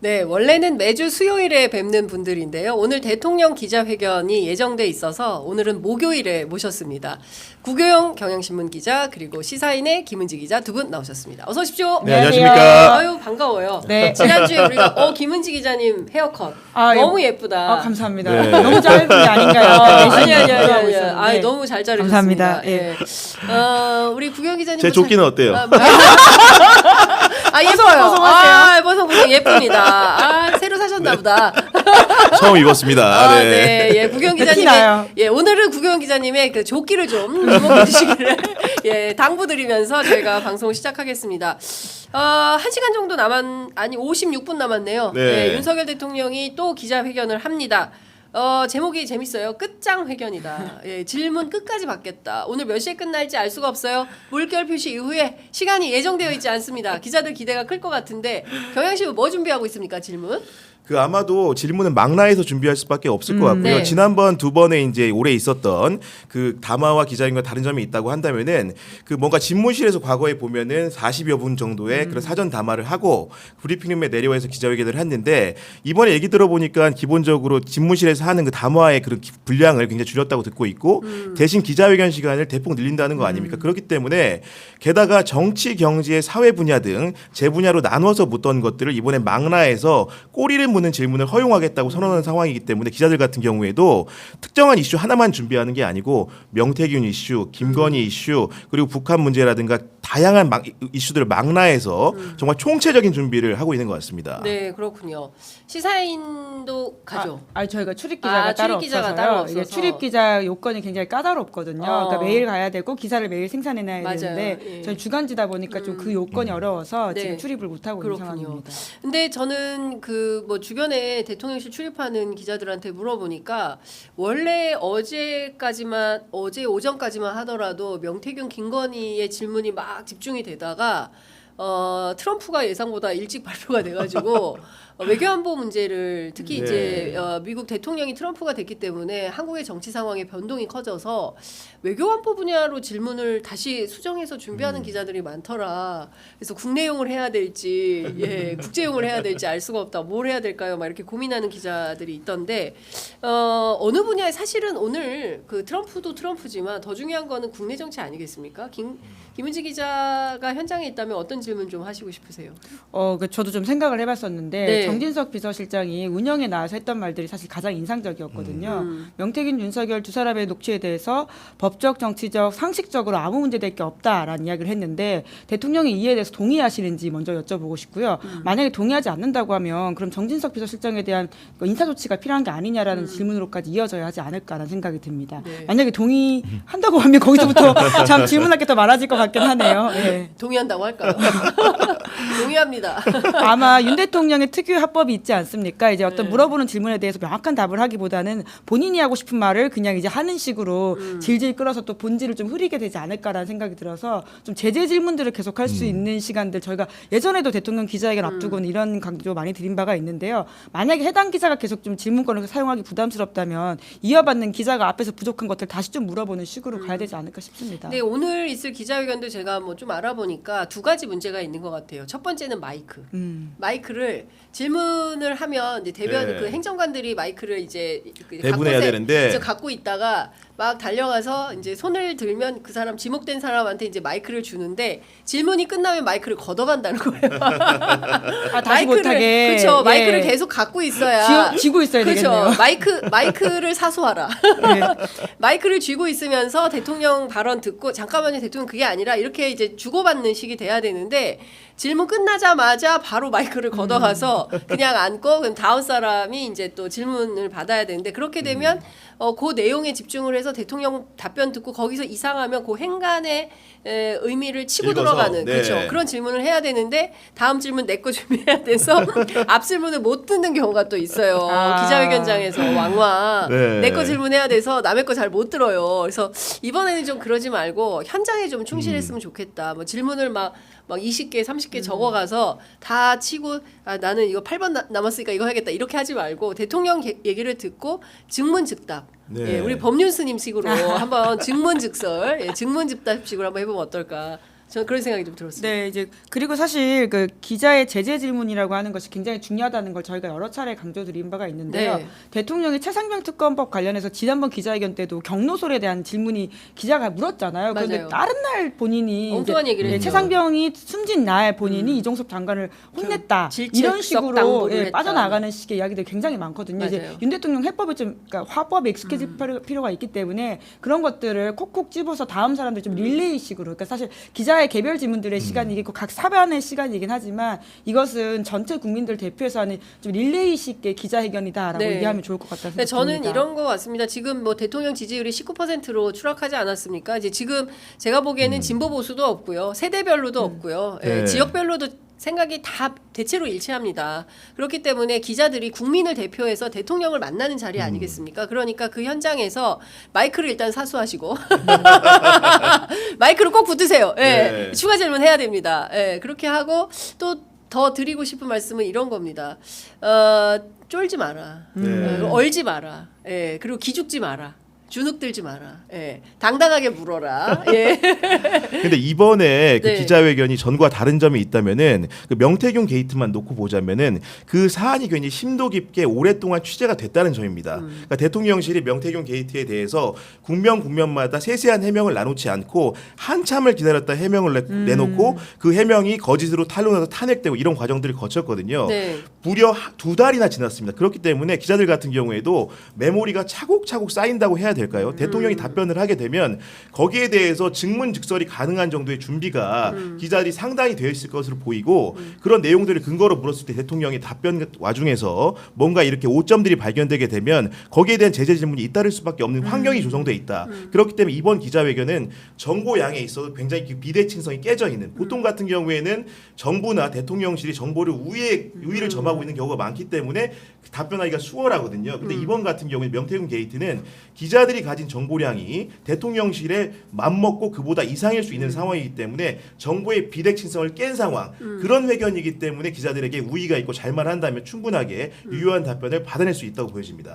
네, 원래는 매주 수요일에 뵙는 분들인데요. 오늘 대통령 기자회견이 예정돼 있어서 오늘은 목요일에 모셨습니다. 구교영 경향신문 기자 그리고 시사인의 김은지 기자 두 분 나오셨습니다. 어서 오십시오. 네, 안녕하십니까. 아유 반가워요. 네. 지난주에 우리가 김은지 기자님 헤어컷 너무 예쁘다. 감사합니다. 네. 너무 짧은 게 아닌가요? 아니 너무 잘 자르셨습니다. 감사합니다. 예. 우리 구교영 기자님 제 조끼는 어때요? 예뻐요. 보송보송 예쁩니다. 새로 사셨나 보다. 처음 입었습니다. 네. 예, 구경 기자님의 오늘은 구경 기자님의 그 조끼를 좀 주목해 주시기를 당부드리면서 저희가 방송 시작하겠습니다. 1시간 정도 56분 남았네요. 네. 윤석열 대통령이 또 기자회견을 합니다. 제목이 재밌어요. 끝장 회견이다. 질문 끝까지 받겠다. 오늘 몇 시에 끝날지 알 수가 없어요. 물결 표시 이후에 시간이 예정되어 있지 않습니다. 기자들 기대가 클 것 같은데 경향신문 뭐 준비하고 있습니까? 질문? 아마도 질문은 망라에서 준비할 수밖에 없을 것 같고요. 네. 지난번 두 번에 이제 올해 있었던 그 담화와 기자회견과 다른 점이 있다고 한다면은 뭔가 집무실에서 과거에 보면은 40여 분 정도의 그런 사전 담화를 하고 브리핑룸에 내려와서 기자회견을 했는데 이번에 얘기 들어보니까 기본적으로 집무실에서 하는 그 담화의 그런 분량을 굉장히 줄였다고 듣고 있고 대신 기자회견 시간을 대폭 늘린다는 거 아닙니까? 그렇기 때문에 게다가 정치, 경제, 사회 분야 등 제 분야로 나눠서 묻던 것들을 이번에 망라에서 꼬리를 묻는 질문을 허용하겠다고 선언한 상황이기 때문에 기자들 같은 경우에도 특정한 이슈 하나만 준비하는 게 아니고 명태균 이슈, 김건희 이슈 그리고 북한 문제라든가 다양한 이슈들을 망라해서 정말 총체적인 준비를 하고 있는 것 같습니다. 네, 그렇군요. 시사인도 가죠. 저희가 출입 기자가 따로 없어서요. 출입 기자 요건이 굉장히 까다롭거든요. 그러니까 매일 가야 되고 기사를 매일 생산해내야 되는데 저희 주간지다 보니까 좀 그 요건이 어려워서 지금 출입을 못 하고 있는 상황입니다. 근데 저는 주변에 대통령실 출입하는 기자들한테 물어보니까 원래 어제 오전까지만 하더라도 명태균, 김건희의 질문이 막 집중이 되다가 트럼프가 예상보다 일찍 발표가 돼가지고 외교안보 문제를 특히 이제 미국 대통령이 트럼프가 됐기 때문에 한국의 정치 상황의 변동이 커져서 외교안보 분야로 질문을 다시 수정해서 준비하는 기자들이 많더라. 그래서 국내용을 해야 될지 국제용을 해야 될지 알 수가 없다. 뭘 해야 될까요? 막 이렇게 고민하는 기자들이 있던데 어느 분야에 사실은 오늘 그 트럼프도 트럼프지만 더 중요한 거는 국내 정치 아니겠습니까? 김은지 기자가 현장에 있다면 어떤 질문 좀 하시고 싶으세요? 저도 좀 생각을 해봤었는데 네. 정진석 비서실장이 운영에 나와서 했던 말들이 사실 가장 인상적이었거든요. 명태균, 윤석열 두 사람의 녹취에 대해서 법적, 정치적, 상식적으로 아무 문제될 게 없다라는 이야기를 했는데 대통령이 이에 대해서 동의하시는지 먼저 여쭤보고 싶고요. 만약에 동의하지 않는다고 하면 그럼 정진석 비서실장에 대한 인사 조치가 필요한 게 아니냐라는 질문으로까지 이어져야 하지 않을까라는 생각이 듭니다. 네. 만약에 동의한다고 하면 거기서부터 참 질문할 게 더 많아질 것 같긴 하네요. 네. 동의한다고 할까요? 동의합니다. 아마 윤 대통령의 특유의 합법이 있지 않습니까? 이제 어떤 물어보는 질문에 대해서 명확한 답을 하기보다는 본인이 하고 싶은 말을 그냥 이제 하는 식으로 질질 끌어서 또 본질을 좀 흐리게 되지 않을까라는 생각이 들어서 좀 제재 질문들을 계속 할 수 있는 시간들 저희가 예전에도 대통령 기자회견 앞두고는 이런 강조 많이 드린 바가 있는데요. 만약에 해당 기자가 계속 좀 질문권을 사용하기 부담스럽다면 이어받는 기자가 앞에서 부족한 것들 다시 좀 물어보는 식으로 가야 되지 않을까 싶습니다. 네, 오늘 있을 기자회견도 제가 좀 알아보니까 두 가지 문제가 있는 것 같아요. 첫 번째는 마이크. 마이크를 질문을 하면 이제 대변 그 행정관들이 마이크를 이제 대분해야 되는데 갖고 있다가 막 달려가서 이제 손을 들면 그 사람 지목된 사람한테 이제 마이크를 주는데 질문이 끝나면 마이크를 걷어간다는 거예요. 다시 못하게. 그렇죠. 마이크를 계속 갖고 있어야 쥐고 있어야 되겠네요. 마이크를 사수하라. 마이크를 쥐고 있으면서 대통령 발언 듣고 잠깐만요 대통령 그게 아니라 이렇게 이제 주고받는 식이 돼야 되는데 질문 끝나자마자 바로 마이크를 걷어가서 그냥 앉고 그럼 다음 사람이 이제 또 질문을 받아야 되는데 그렇게 되면 그 내용에 집중을 해서 대통령 답변 듣고 거기서 이상하면 그 행간의 의미를 치고 읽어서, 들어가는 네. 그렇죠. 그런 질문을 해야 되는데 다음 질문 내 거 준비해야 돼서 앞 질문을 못 듣는 경우가 또 있어요. 기자회견장에서 왕왕 내 거 질문해야 돼서 남의 거 잘 못 들어요. 그래서 이번에는 좀 그러지 말고 현장에 좀 충실했으면 좋겠다. 뭐 질문을 막 20개, 30개 적어가서 다 치고 나는 이거 8번 남았으니까 이거 해야겠다 이렇게 하지 말고 대통령 얘기를 듣고 증문즉답 네. 우리 법륜스님 식으로 한번 증문즉설 증문즉답식으로 한번 해보면 어떨까 저는 그런 생각이 좀 들었습니다. 네, 이제 그리고 사실 그 기자의 제재 질문이라고 하는 것이 굉장히 중요하다는 걸 저희가 여러 차례 강조드린 바가 있는데요. 네. 대통령이 최상병 특검법 관련해서 지난번 기자회견 때도 경로솔에 대한 질문이 기자가 물었잖아요. 그런데 맞아요. 다른 날 본인이 엉뚱한 얘기를 했죠. 최상병이 숨진 날 본인이 이종섭 장관을 혼냈다 질책석 이런 식으로 당부를 했다. 빠져나가는 식의 이야기들이 굉장히 많거든요. 이제 맞아요. 윤 대통령 해법이 좀 그러니까 화법에 익숙해질 필요가 있기 때문에 그런 것들을 콕콕 집어서 다음 사람들 좀 릴레이식으로 그러니까 사실 기자의 개별 질문들의 시간이고 각 사변의 시간이긴 하지만 이것은 전체 국민들 대표해서 하는 좀 릴레이식의 기자회견이다라고 네. 이해하면 좋을 것 같다는 네, 생각이 저는 듭니다. 이런 것 같습니다. 지금 뭐 대통령 지지율이 19%로 추락하지 않았습니까? 이제 지금 제가 보기에는 진보 보수도 없고요, 세대별로도 없고요, 예, 네. 지역별로도 생각이 다 대체로 일치합니다. 그렇기 때문에 기자들이 국민을 대표해서 대통령을 만나는 자리 아니겠습니까? 그러니까 그 현장에서 마이크를 일단 사수하시고 마이크를 꼭 붙으세요. 예, 네. 추가 질문 해야 됩니다. 예, 그렇게 하고 또 더 드리고 싶은 말씀은 이런 겁니다. 쫄지 마라. 네. 얼지 마라. 예, 그리고 기죽지 마라. 주눅 들지 마라. 예, 당당하게 물어라. 예. 근데 이번에 그 네. 기자회견이 전과 다른 점이 있다면은 그 명태균 게이트만 놓고 보자면은 그 사안이 굉장히 심도 깊게 오랫동안 취재가 됐다는 점입니다. 그러니까 대통령실이 명태균 게이트에 대해서 국면마다 세세한 해명을 나누지 않고 한참을 기다렸다 해명을 내놓고 그 해명이 거짓으로 탄로나서 탄핵되고 이런 과정들을 거쳤거든요. 네. 무려 2달이나 지났습니다. 그렇기 때문에 기자들 같은 경우에도 메모리가 차곡차곡 쌓인다고 해야 될까요? 대통령이 답변을 하게 되면 거기에 대해서 증문즉설이 가능한 정도의 준비가 기자들이 상당히 되어 있을 것으로 보이고 그런 내용들을 근거로 물었을 때 대통령이 답변 와중에서 뭔가 이렇게 오점들이 발견되게 되면 거기에 대한 제재 질문이 잇따를 수밖에 없는 환경이 조성돼 있다. 그렇기 때문에 이번 기자회견은 정보 양에 있어서 굉장히 비대칭성이 깨져 있는 보통 같은 경우에는 정부나 대통령실이 정보를 우위를 점하고 있는 경우가 많기 때문에 답변하기가 수월하거든요. 근데 이번 같은 경우에 명태균 게이트는 기자들이 가진 정보량이 대통령실에 맘먹고 그보다 이상일 수 있는 상황이기 때문에 정보의 비대칭성을 깬 상황 그런 회견이기 때문에 기자들에게 우위가 있고 잘만 한다면 충분하게 유효한 답변을 받아낼 수 있다고 보여집니다.